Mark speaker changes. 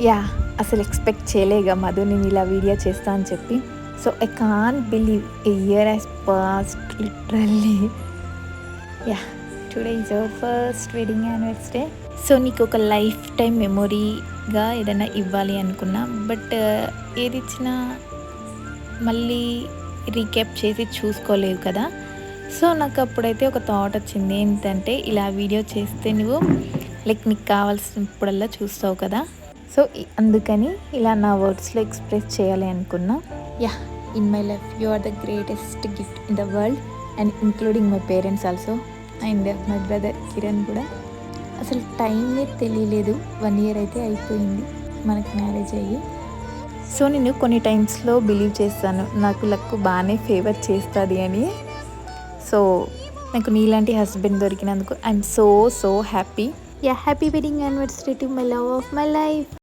Speaker 1: Yeah! అసలు expect చేయలేగా Madhu నేను ఇలా వీడియో చేస్తా అని చెప్పి. So, I can't believe a year has passed literally. Yeah! Today is our first wedding anniversary. So, నీకొక లైఫ్ టైమ్ మెమొరీగా ఏదైనా ఇవ్వాలి అనుకున్నా. బట్ ఏదిచ్చినా మళ్ళీ రీక్యాప్ చేసి చూసుకోలేవు కదా! సో, నాకప్పుడైతే ఒక థాట్ వచ్చింది. ఏంటంటే ఇలా వీడియో చేస్తే నువ్వు లైక్ నీకు కావాల్సినప్పుడల్లా చూస్తావు కదా! సో, అందుకని ఇలా నా వర్డ్స్‌లో ఎక్స్‌ప్రెస్ చేయాలి అనుకున్నా. Yeah! In my life you are the greatest gift in the world and including my parents also and my brother Kiran కూడా. అసలు టైమే తెలియలేదు. 1 ఇయర్ అయితే అయిపోయింది మనకి మ్యారేజ్ అయ్యి. సో, నేను కొన్ని టైమ్స్‌లో బిలీవ్ చేస్తాను. నాకు లక్ బానే ఫేవర్ చేస్తది అని. సో, నాకు నీలాంటి హస్బెండ్ దొరికినందుకు I am so happy. Yeah! Happy wedding anniversary to my love of my life.